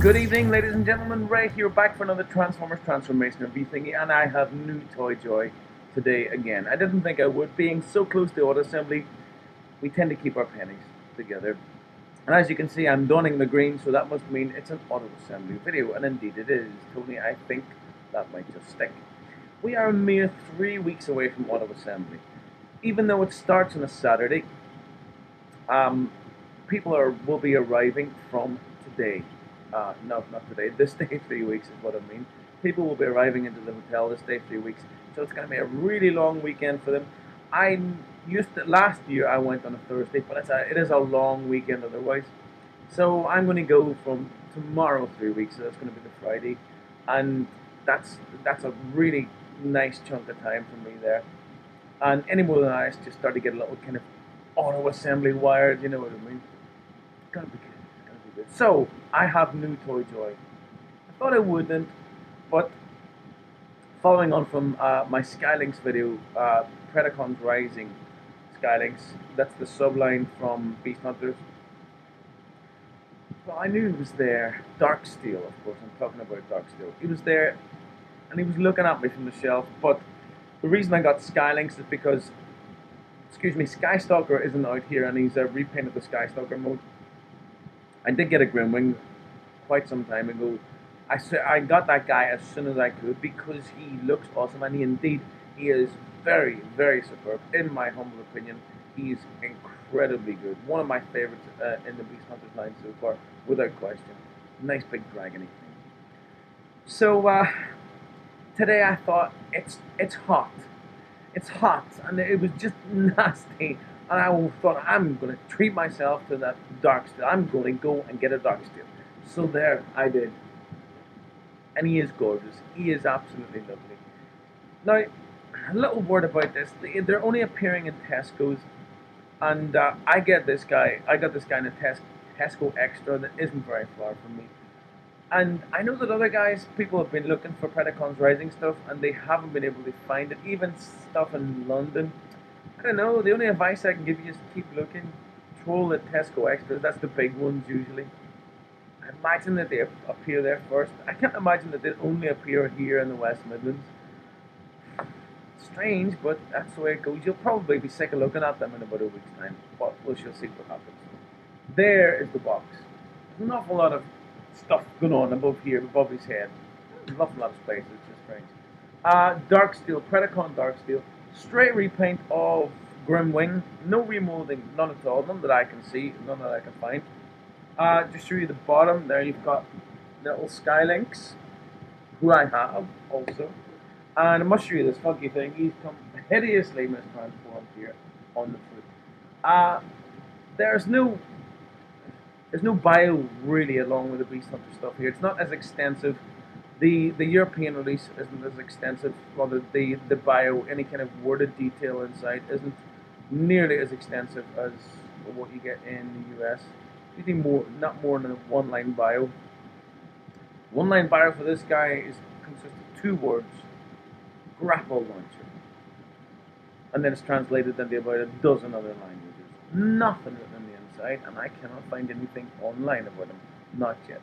Good evening, ladies and gentlemen. Ray here, back for another Transformers Transformation of thingy, and I have new toy joy today again. I didn't think I would. Being so close to auto assembly, we tend to keep our pennies together. And as you can see, I'm donning the green, so that must mean it's an auto assembly video, and indeed it is. Tony, I think that might just stick. We are a mere 3 weeks away from auto assembly. Even though it starts on a Saturday, people will be arriving from today. No, not today. This day, 3 weeks is what I mean. People will be arriving into the hotel this day, 3 weeks. So it's going to be a really long weekend for them. I used to, last year I went on a Thursday, but it is a long weekend otherwise. So I'm going to go from tomorrow 3 weeks. So that's going to be the Friday, and that's a really nice chunk of time for me there. And any more than that, just start to get a little kind of auto assembly wired. You know what I mean? It's gonna be good. It's gonna be good. So I have new toy joy. I thought I wouldn't, but following on from my Skylinks video, Predacons Rising Skylinks. That's the subline from Beast Hunters. Well, I knew he was there. Darksteel, of course. I'm talking about Darksteel. He was there, and he was looking at me from the shelf. But the reason I got Skylinks is because, excuse me, Skystalker isn't out here, and he's repainted the Skystalker mode. I did get a Grimwing quite some time ago. I got that guy as soon as I could because he looks awesome, and he is very, very superb. In my humble opinion, he's incredibly good. One of my favorites in the Beast Hunters line so far, without question. Nice big dragony thing. So today I thought it's hot. It's hot, and it was just nasty. And I thought I'm going to treat myself to that Darksteel. I'm going to go and get a Darksteel. So there, I did. And he is gorgeous. He is absolutely lovely. Now, a little word about this. They're only appearing in Tesco's, and I got this guy in a Tesco Extra that isn't very far from me. And I know that other guys, people have been looking for Predacons Rising stuff, and they haven't been able to find it. Even stuff in London. I don't know. The only advice I can give you is keep looking. Troll at Tesco Extras. That's the big ones usually. I imagine that they appear there first. I can't imagine that they only appear here in the West Midlands. Strange, but that's the way it goes. You'll probably be sick of looking at them in about a week's time, but we shall see what happens. There is the box. There's an awful lot of stuff going on above here, above his head. There's an awful lot of space. It's just strange. Darksteel, Predacon Darksteel, straight repaint of Grimwing, no remolding, none at all, none that I can see, none that I can find. Just show you the bottom. There you've got little Skylinks, who I have also. And I must show you this funky thing. He's come hideously mistransformed here on the foot. There's no bio really along with the Beast Hunter stuff here. It's not as extensive. The European release isn't as extensive. Well, the bio, any kind of worded detail inside isn't nearly as extensive as what you get in the US. Usually not more than a one-line bio. One-line bio for this guy consists of 2 words: grapple launcher, and then it's translated into about a dozen other languages. Nothing written on the inside, and I cannot find anything online about him. Not yet.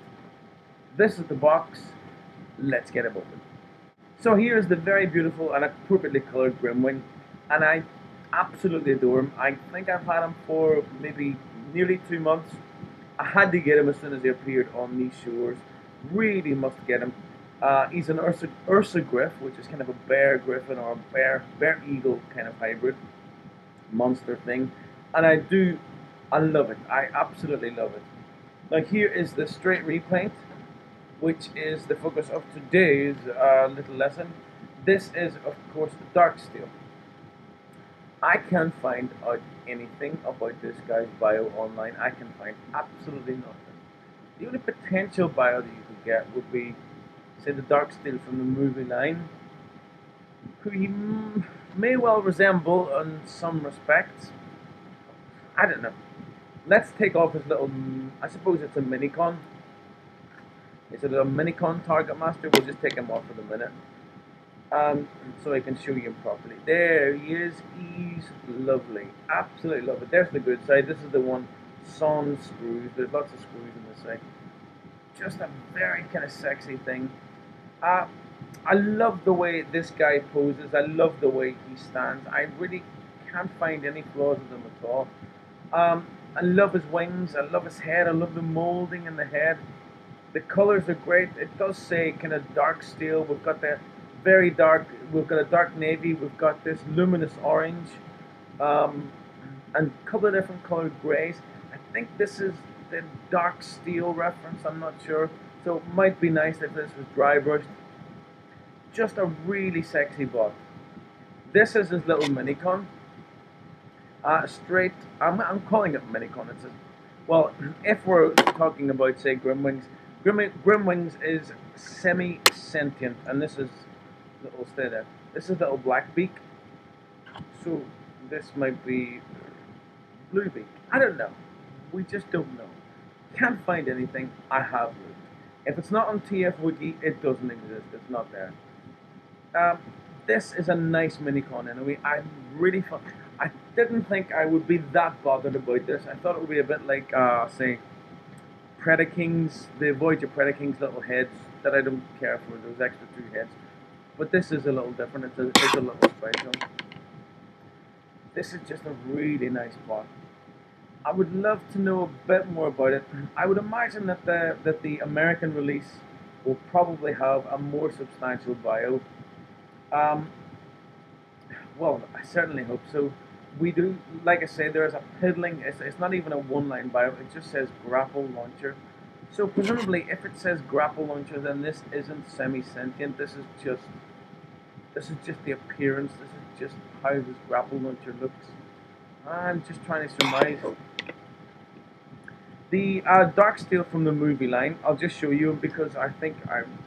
This is the box. Let's get it open. So here is the very beautiful and appropriately colored Grimwing, and I absolutely adore him. I think I've had him for maybe nearly 2 months. I had to get him as soon as he appeared on these shores. Really must get him. He's an Ursa Griff, which is kind of a bear griffin or a bear eagle kind of hybrid monster thing, and I love it. I absolutely love it. Now here is the straight repaint, which is the focus of today's little lesson. This is, of course, the Darksteel. I can't find out anything about this guy's bio online. I can find absolutely nothing. The only potential bio that you could get would be, say, the Darksteel from the movie line, who he may well resemble in some respects. I don't know. Let's take off his little, I suppose it's a Minicon. Is it a Minicon Target Master? We'll just take him off for the minute. So I can show you him properly. There he is. He's lovely. Absolutely lovely. There's the good side. This is the one sans screws. There's lots of screws on this side. Just a very kind of sexy thing. Uh, I love the way this guy poses. I love the way he stands. I really can't find any flaws with him at all. I love his wings. I love his head. I love the molding in the head. The colors are great. It does say kind of dark steel. We've got the very dark. We've got a dark navy. We've got this luminous orange, um, and a couple of different colored grays. I think this is the dark steel reference. I'm not sure. So it might be nice if this was dry brushed. Just a really sexy bot. This is his little minicon. Straight. I'm calling it minicon. It's a, well, if we're talking about say Grimwings, Grimwings is semi-sentient, and this is little stay there. This is little Blackbeak. So this might be Bluebeak. I don't know. We just don't know. Can't find anything. I have looked. If it's not on TF Wiki, it doesn't exist. It's not there. Um, this is a nice minicon anyway. I'm really fun. I didn't think I would be that bothered about this. I thought it would be a bit like, say, Predacons, the Voyager Predacons little heads that I don't care for, those extra two heads. But this is a little different. It's a little special. This is just a really nice bot. I would love to know a bit more about it. I would imagine that the American release will probably have a more substantial bio. Um, well, I certainly hope so. We do, like I say, there is a piddling. It's not even a one-line bio. It just says grapple launcher. So presumably, if it says grapple launcher, then this isn't semi-sentient. This is just the appearance. This is just how this grapple launcher looks. I'm just trying to surmise. The Darksteel from the movie line, I'll just show you because I think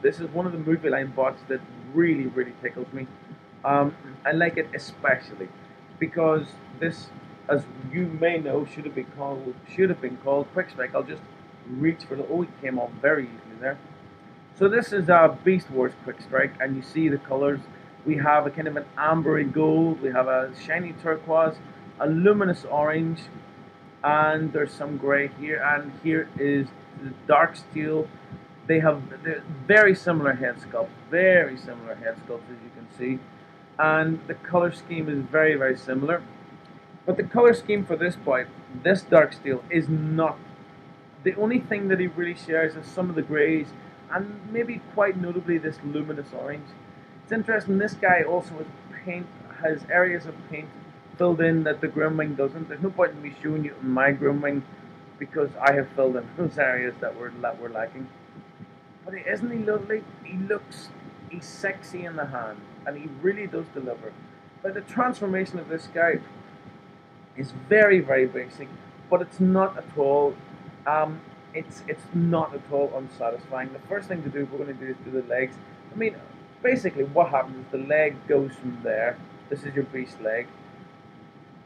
this is one of the movie line bots that really, really tickles me. I like it especially because this, as you may know, should have been called Quick Strike. I'll just reach for the. Oh, it came off very easily there. So this is Beast Wars Quick Strike, and you see the colors. We have a kind of an ambery gold. We have a shiny turquoise, a luminous orange, and there's some gray here. And here is the dark steel. They're very similar head sculpts, very similar head sculpts as you can see, and the color scheme is very, very similar. But the color scheme for this boy, this dark steel, is not. The only thing that he really shares is some of the grays, and maybe quite notably this luminous orange. It's interesting. This guy also has areas of paint filled in that the Grimwing doesn't. There's no point in me showing you my Grimwing because I have filled in those areas that were lacking. But isn't he lovely? He's sexy in the hand, and he really does deliver. But the transformation of this guy is very, very basic, but it's not at all. It's not at all unsatisfying. The first thing to do, we're going to do is do the legs. I mean, basically, what happens is the leg goes from there. This is your beast leg.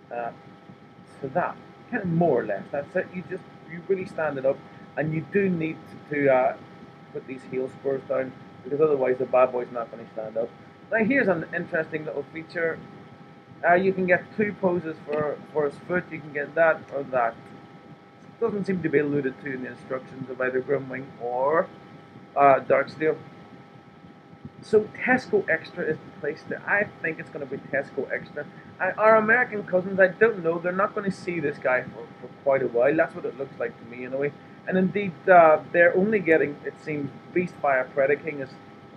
So that kind of more or less. That's it. You really stand it up, and you do need to put these heel spurs down because otherwise the bad boy's not going to stand up. Now here's an interesting little feature. You can get two poses for his foot. You can get that or that. It doesn't seem to be alluded to in the instructions of either Grimwing or Darksteel. So Tesco Extra is the place that I think it's going to be Tesco Extra. Our American cousins, I don't know, they're not going to see this guy for quite a while. That's what it looks like to me anyway. And indeed, they're only getting, it seems, Beastfire Predaking is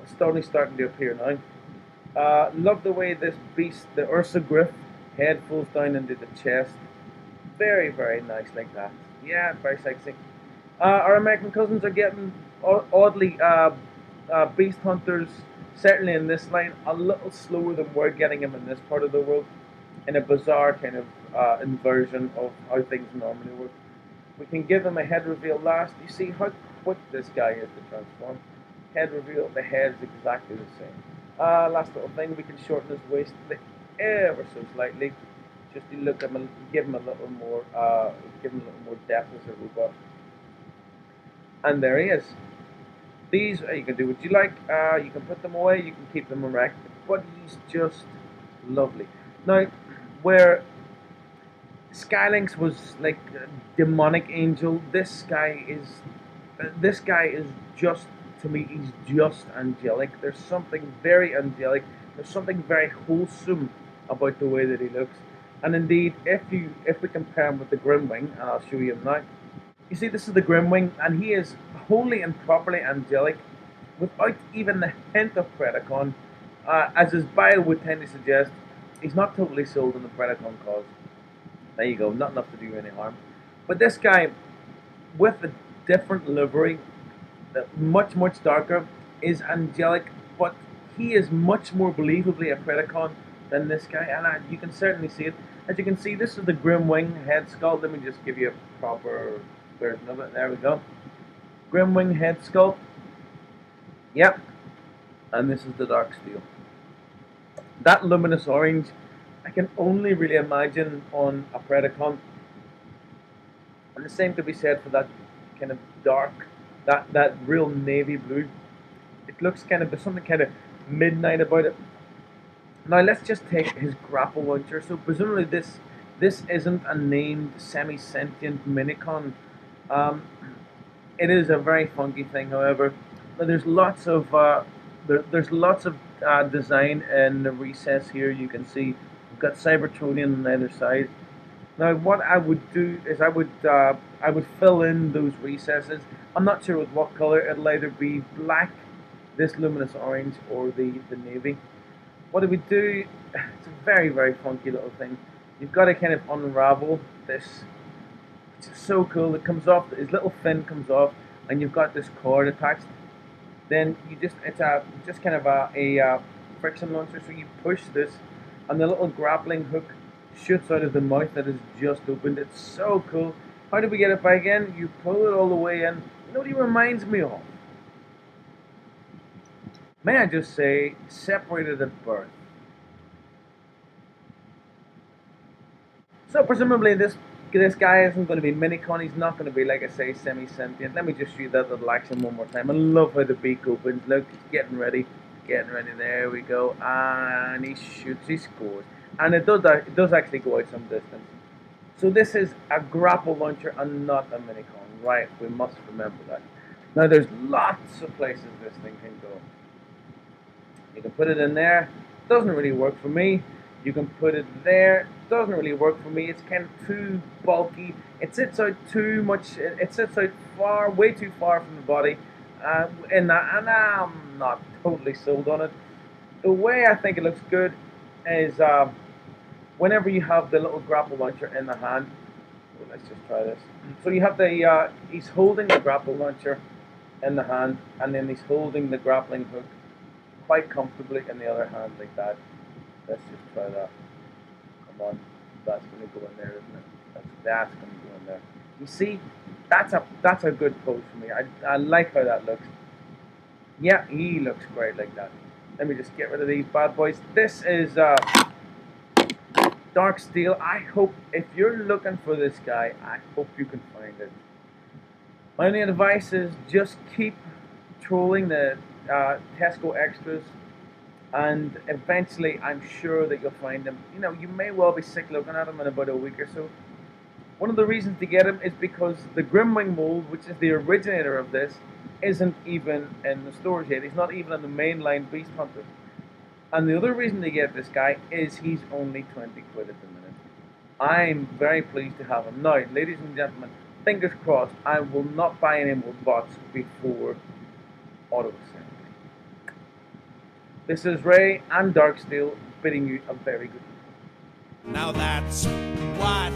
starting to appear now. Love the way this beast, the Ursa Griff, head falls down into the chest. Very, very nice like that. Yeah, very sexy. Our American cousins are getting oddly beast hunters, certainly in this line, a little slower than we're getting them in this part of the world, in a bizarre kind of inversion of how things normally work. We can give them a head reveal last. You see how quick this guy is to transform. Head reveal, the head is exactly the same. Last little thing, we can shorten his waist ever so slightly, just to look at him, give him a little more depth as a robot. And there he is. These you can do what you like. You can put them away. You can keep them erect. But he's just lovely. Now, where Skylinks was like a demonic angel, this guy is This guy is just, to me, he's just angelic. There's something very angelic. There's something very wholesome about the way that he looks. And indeed, if we compare him with the Grimwing, and I'll show you him now. You see, this is the Grimwing, and he is wholly and properly angelic, without even the hint of Predacon. As his bio would tend to suggest, he's not totally sold on the Predacon cause. There you go, not enough to do any harm. But this guy, with a different livery, much darker, is angelic, but he is much more believably a Predacon than this guy, and you can certainly see it. As you can see, this is the Grimwing head sculpt. Let me just give you a proper version of it. There we go. Grimwing head sculpt. Yep. And this is the Darksteel. That luminous orange, I can only really imagine on a Predacon. And the same could be said for that kind of dark, that real navy blue. It looks kind of, there's something kind of midnight about it. Now let's just take his grapple launcher. So presumably this isn't a named semi-sentient minicon. It is a very funky thing, however. Now there's lots of design in the recess here. You can see we've got Cybertronian on either side. Now what I would do is I would fill in those recesses. I'm not sure with what color. It'll either be black, this luminous orange, or the navy. What do we do? It's a very funky little thing. You've got to kind of unravel this, which is so cool. It comes off, his little fin comes off, and you've got this cord attached. Then it's just kind of a friction launcher. So you push this, and the little grappling hook shoots out of the mouth that is just opened. It's so cool. How do we get it back in? You pull it all the way in. You know what he reminds me of? May I just say, separated at birth. So presumably this guy isn't going to be minicon. He's not going to be, like I say, semi-sentient. Let me just show you that little action one more time. I love how the beak opens. Look, he's getting ready. There we go. And he shoots. He scores. And it does actually go out some distance. So this is a grapple launcher and not a minicon. Right, we must remember that. Now there's lots of places this thing can go. You can put it in there. Doesn't really work for me. You can put it there. Doesn't really work for me. It's kind of too bulky. It sits out too much. It sits out way too far from the body. And I'm not totally sold on it. The way I think it looks good is whenever you have the little grapple launcher in the hand. Well, let's just try this. So you have he's holding the grapple launcher in the hand, and then he's holding the grappling hook quite comfortably in the other hand like that. Let's just try that. Come on, that's going to go in there, isn't it? That's going to go in there. You see, that's a good pose for me. I like how that looks. Yeah, he looks great like that. Let me just get rid of these bad boys. This is Darksteel. I hope, if you're looking for this guy, I hope you can find it. My only advice is just keep trolling the Tesco extras, and eventually I'm sure that you'll find them. You know, you may well be sick looking at them in about a week or so. One of the reasons to get him is because the Grimwing mold, which is the originator of this, isn't even in the stores yet. He's not even on the mainline Beast Hunter. And the other reason to get this guy is he's only 20 quid at the minute. I'm very pleased to have him. Now, ladies and gentlemen, fingers crossed, I will not buy any more bots before auto assembly. This is Ray and Darksteel bidding you a very good night. Now that's what